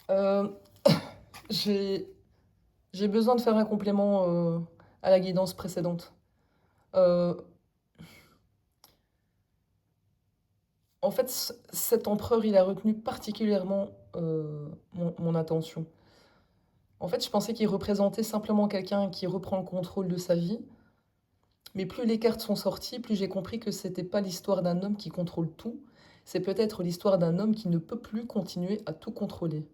Euh, j'ai j'ai besoin de faire un complément à la guidance précédente. Euh, En fait, cet empereur, il a retenu particulièrement mon attention. En fait, je pensais qu'il représentait simplement quelqu'un qui reprend le contrôle de sa vie, mais plus les cartes sont sorties, plus j'ai compris que c'était pas l'histoire d'un homme qui contrôle tout, c'est peut-être l'histoire d'un homme qui ne peut plus continuer à tout contrôler.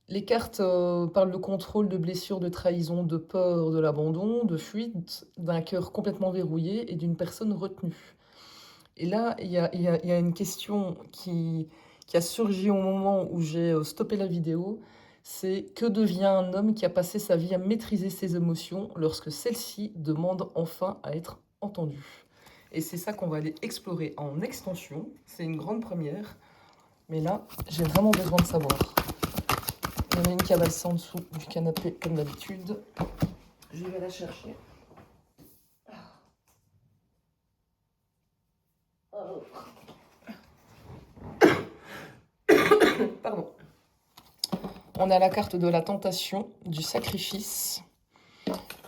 Les cartes parlent de contrôle, de blessures, de trahison, de peur, de l'abandon, de fuite, d'un cœur complètement verrouillé et d'une personne retenue. Et là, il y a une question qui a surgi au moment où j'ai stoppé la vidéo. C'est que devient un homme qui a passé sa vie à maîtriser ses émotions lorsque celles-ci demandent enfin à être entendues. Et c'est ça qu'on va aller explorer en extension. C'est une grande première. Mais là, j'ai vraiment besoin de savoir. Il y en a une calebasse en dessous du canapé, comme d'habitude. Je vais la chercher. Pardon. On a la carte de la tentation, du sacrifice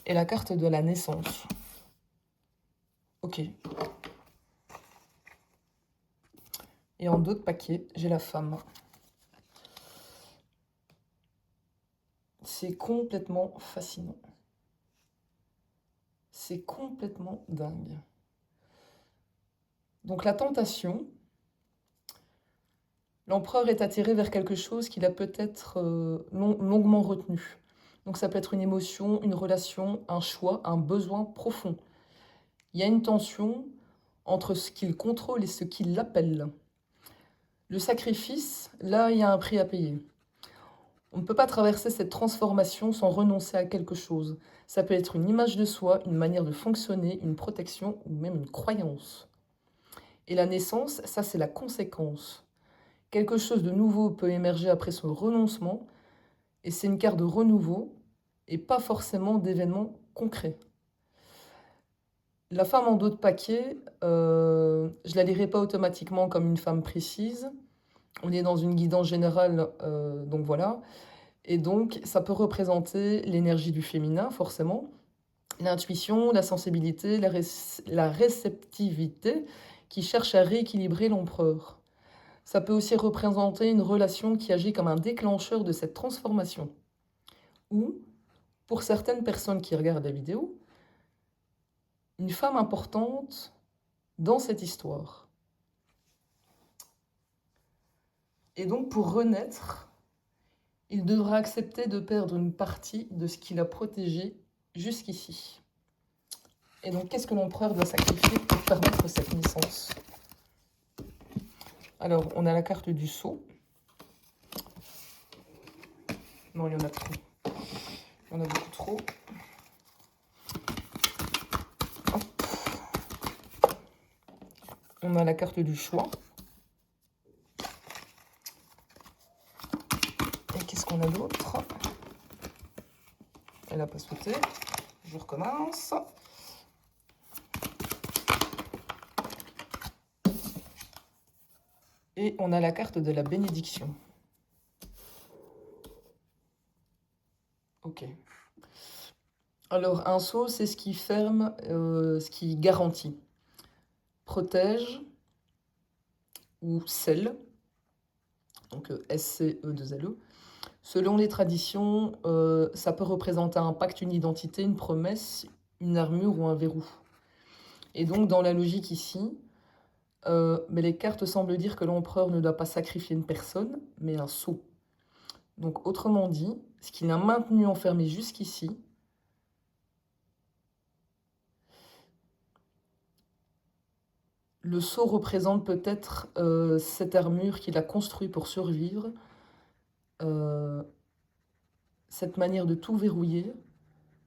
et la carte de la naissance. Ok. Et en d'autres paquets, j'ai la femme. C'est complètement fascinant. C'est complètement dingue. Donc la tentation, l'empereur est attiré vers quelque chose qu'il a peut-être longuement retenu. Donc ça peut être une émotion, une relation, un choix, un besoin profond. Il y a une tension entre ce qu'il contrôle et ce qu'il appelle. Le sacrifice, là, il y a un prix à payer. On ne peut pas traverser cette transformation sans renoncer à quelque chose. Ça peut être une image de soi, une manière de fonctionner, une protection ou même une croyance. Et la naissance, ça c'est la conséquence. Quelque chose de nouveau peut émerger après ce renoncement, et c'est une carte de renouveau, et pas forcément d'événements concrets. La femme en dos de paquet, je la lirai pas automatiquement comme une femme précise. On est dans une guidance générale, donc voilà. Et donc, ça peut représenter l'énergie du féminin, forcément, l'intuition, la sensibilité, la réceptivité qui cherche à rééquilibrer l'empereur. Ça peut aussi représenter une relation qui agit comme un déclencheur de cette transformation. Ou, pour certaines personnes qui regardent la vidéo, une femme importante dans cette histoire. Et donc, pour renaître, il devra accepter de perdre une partie de ce qu'il a protégé jusqu'ici. Et donc, qu'est-ce que l'empereur doit sacrifier pour permettre cette naissance? Alors, on a la carte du sceau. Non, il y en a trop. Il y en a beaucoup trop. Hop. On a la carte du choix. Et qu'est-ce qu'on a d'autre? Elle n'a pas sauté. Je recommence. Et on a la carte de la bénédiction. Ok. Alors, un sceau, c'est ce qui ferme, ce qui garantit, protège ou scelle, donc SCE2LE. Selon les traditions, ça peut représenter un pacte, une identité, une promesse, une armure ou un verrou. Et donc, dans la logique ici, mais les cartes semblent dire que l'empereur ne doit pas sacrifier une personne, mais un sceau. Donc, autrement dit, ce qu'il a maintenu enfermé jusqu'ici, le sceau représente peut-être cette armure qu'il a construite pour survivre, cette manière de tout verrouiller,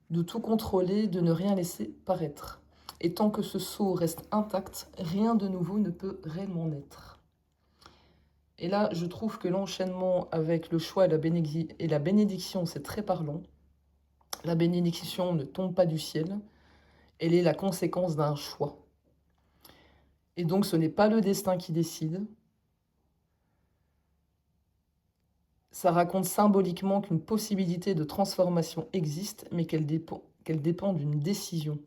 de tout contrôler, de ne rien laisser paraître. Et tant que ce sceau reste intact, rien de nouveau ne peut réellement naître. Et là, je trouve que l'enchaînement avec le choix et la bénédiction, c'est très parlant. La bénédiction ne tombe pas du ciel, elle est la conséquence d'un choix. Et donc ce n'est pas le destin qui décide, Ça raconte symboliquement qu'une possibilité de transformation existe, mais qu'elle dépend d'une décision.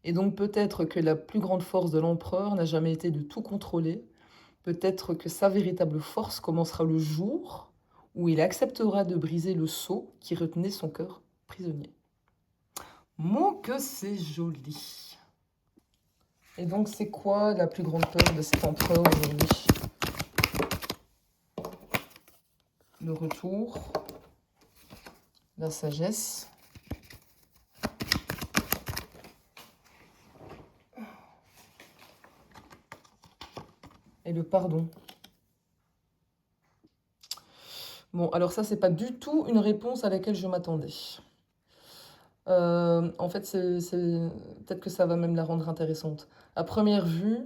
Et donc peut-être que la plus grande force de l'empereur n'a jamais été de tout contrôler. Peut-être que sa véritable force commencera le jour où il acceptera de briser le sceau qui retenait son cœur prisonnier. Mon que c'est joli. Et donc c'est quoi la plus grande peur de cet empereur aujourd'hui? Le retour, la sagesse, et le pardon. Bon, alors ça, c'est pas du tout une réponse à laquelle je m'attendais. En fait, peut-être que ça va même la rendre intéressante. À première vue,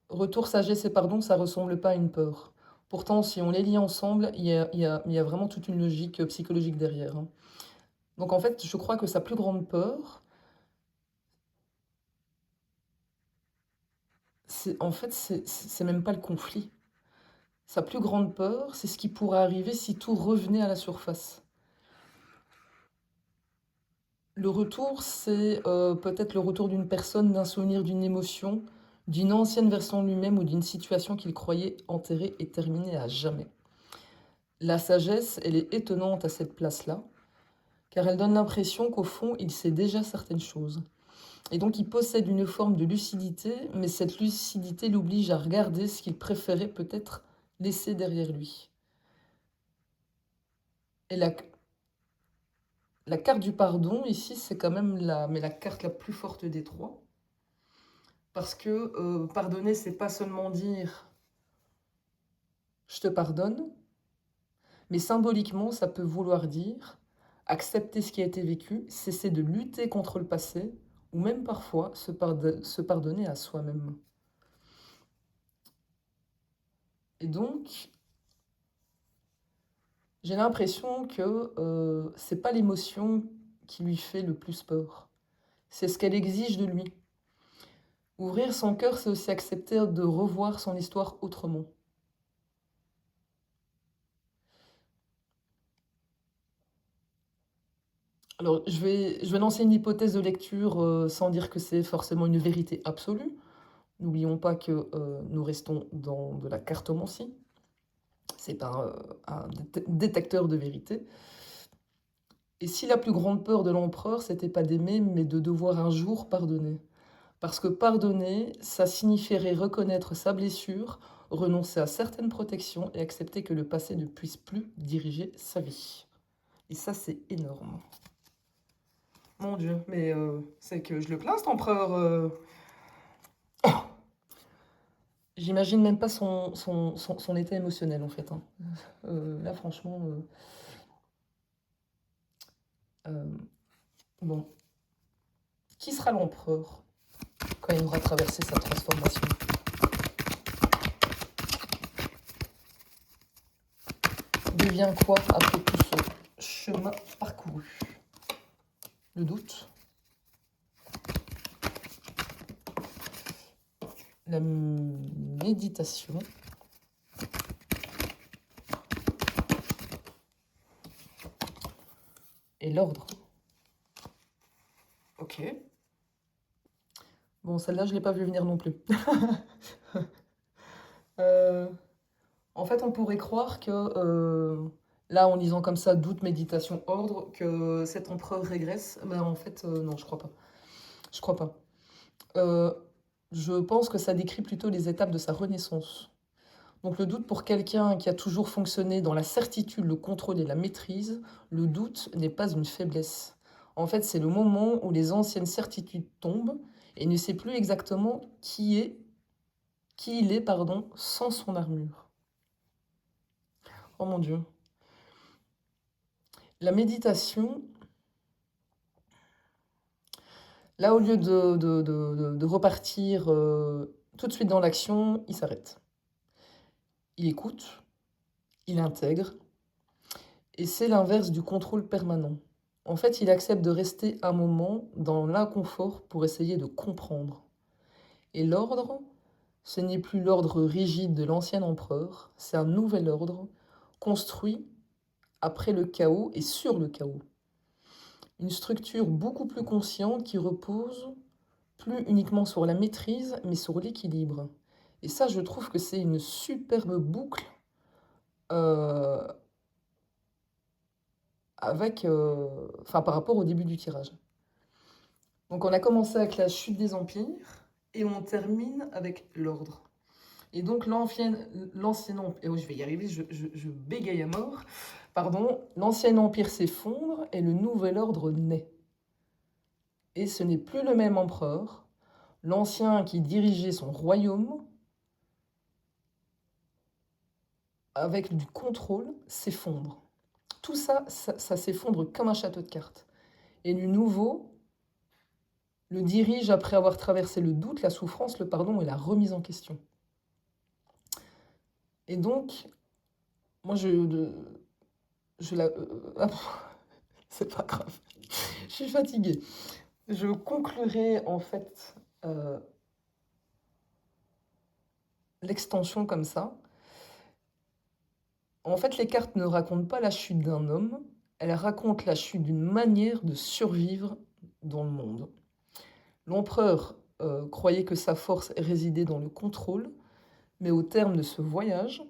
retour, sagesse et pardon, ça ressemble pas à une peur. Pourtant, si on les lit ensemble, il y a vraiment toute une logique psychologique derrière, hein. Donc en fait, je crois que sa plus grande peur, c'est même pas le conflit. Sa plus grande peur, c'est ce qui pourrait arriver si tout revenait à la surface. Le retour, c'est peut-être le retour d'une personne, d'un souvenir, d'une émotion, d'une ancienne version de lui-même ou d'une situation qu'il croyait enterrée et terminée à jamais. La sagesse, elle est étonnante à cette place-là, car elle donne l'impression qu'au fond, il sait déjà certaines choses. Et donc, il possède une forme de lucidité, mais cette lucidité l'oblige à regarder ce qu'il préférait peut-être laisser derrière lui. Et la carte du pardon, ici, c'est quand même la carte la plus forte des trois. Parce que pardonner, c'est pas seulement dire je te pardonne, mais symboliquement, ça peut vouloir dire accepter ce qui a été vécu, cesser de lutter contre le passé, ou même parfois se pardonner à soi-même. Et donc, j'ai l'impression que c'est pas l'émotion qui lui fait le plus peur, c'est ce qu'elle exige de lui. Ouvrir son cœur, c'est aussi accepter de revoir son histoire autrement. Alors, je vais lancer une hypothèse de lecture sans dire que c'est forcément une vérité absolue. N'oublions pas que nous restons dans de la cartomancie. C'est pas un détecteur de vérité. Et si la plus grande peur de l'empereur, c'était pas d'aimer, mais de devoir un jour pardonner. Parce que pardonner, ça signifierait reconnaître sa blessure, renoncer à certaines protections et accepter que le passé ne puisse plus diriger sa vie. Et ça, c'est énorme. Mon Dieu, mais c'est que je le plains, cet empereur. J'imagine même pas son état émotionnel, en fait, hein. Là, franchement... bon. Qui sera l'empereur quand il aura traversé sa transformation? Devient quoi après tout ce chemin parcouru? Le doute? La méditation? Et l'ordre? Ok. Bon, celle-là, je ne l'ai pas vue venir non plus. En fait, on pourrait croire que, là, en lisant comme ça, doute, méditation, ordre, que cet empereur régresse. Mais en fait, non, je crois pas. Je crois pas. Je pense que ça décrit plutôt les étapes de sa renaissance. Donc le doute pour quelqu'un qui a toujours fonctionné dans la certitude, le contrôle et la maîtrise, le doute n'est pas une faiblesse. En fait, c'est le moment où les anciennes certitudes tombent et il ne sait plus exactement qui il est, pardon, sans son armure. Oh mon Dieu. La méditation, là, au lieu de repartir tout de suite dans l'action, il s'arrête. Il écoute, il intègre, et c'est l'inverse du contrôle permanent. En fait, il accepte de rester un moment dans l'inconfort pour essayer de comprendre. Et l'ordre, Ce n'est plus l'ordre rigide de l'ancien empereur, c'est un nouvel ordre construit après le chaos et sur le chaos. Une structure beaucoup plus consciente qui repose plus uniquement sur la maîtrise, mais sur l'équilibre. Et ça, je trouve que c'est une superbe boucle euh, par rapport au début du tirage. Donc on a commencé avec la chute des empires et on termine avec l'ordre. Et donc l'ancien empire, oh, je vais y arriver, je bégaye à mort. Pardon, l'ancien empire s'effondre et le nouvel ordre naît. Et ce n'est plus le même empereur. L'ancien qui dirigeait son royaume avec du contrôle s'effondre. Tout ça s'effondre comme un château de cartes. Et le nouveau le dirige après avoir traversé le doute, la souffrance, le pardon et la remise en question. Et donc, moi, c'est pas grave. Je suis fatiguée. Je conclurai en fait l'extension comme ça. En fait, les cartes ne racontent pas la chute d'un homme, elles racontent la chute d'une manière de survivre dans le monde. L'empereur croyait que sa force résidait dans le contrôle, mais au terme de ce voyage,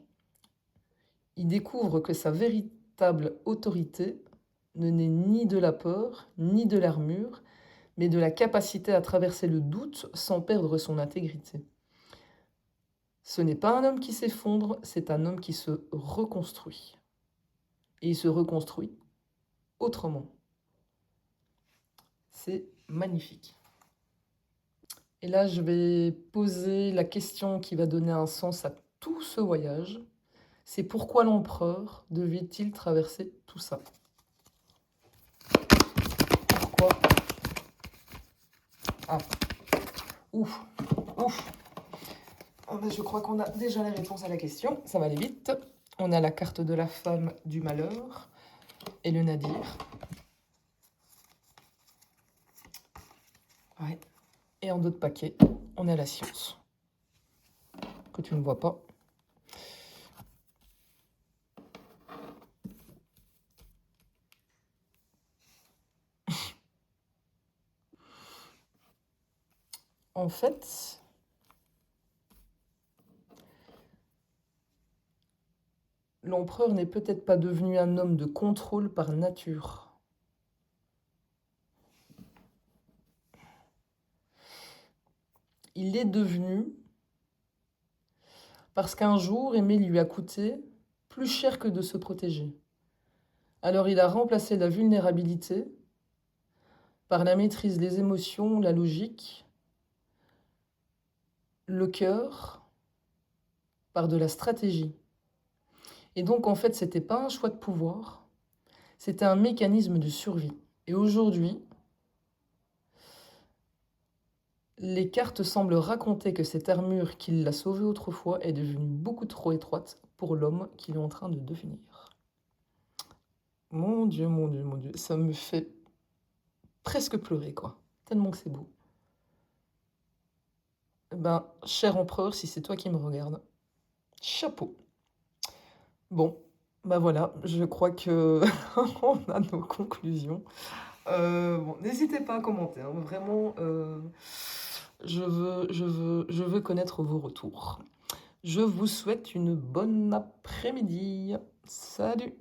il découvre que sa véritable autorité ne naît ni de la peur, ni de l'armure, mais de la capacité à traverser le doute sans perdre son intégrité. Ce n'est pas un homme qui s'effondre, c'est un homme qui se reconstruit. Et il se reconstruit autrement. C'est magnifique. Et là, je vais poser la question qui va donner un sens à tout ce voyage. C'est pourquoi l'empereur devait-il traverser tout ça? Pourquoi? Ah, ouf, ouf. Oh, ben, je crois qu'on a déjà la réponse à la question. Ça va aller vite. On a la carte de la femme du malheur et le nadir. Ouais. Et en d'autres paquets, on a la science, que tu ne vois pas. En fait, l'empereur n'est peut-être pas devenu un homme de contrôle par nature. Il est devenu parce qu'un jour, aimer lui a coûté plus cher que de se protéger. Alors il a remplacé la vulnérabilité par la maîtrise des émotions, la logique, le cœur, par de la stratégie. Et donc en fait, c'était pas un choix de pouvoir, c'était un mécanisme de survie. Et aujourd'hui, les cartes semblent raconter que cette armure qui l'a sauvé autrefois est devenue beaucoup trop étroite pour l'homme qu'il est en train de devenir. Mon Dieu, mon Dieu, mon Dieu, ça me fait presque pleurer, quoi. Tellement que c'est beau. Ben, cher empereur, si c'est toi qui me regardes, chapeau. Bon, ben voilà, je crois que on a nos conclusions. Bon, n'hésitez pas à commenter, hein, vraiment, je veux connaître vos retours. Je vous souhaite une bonne après-midi. Salut!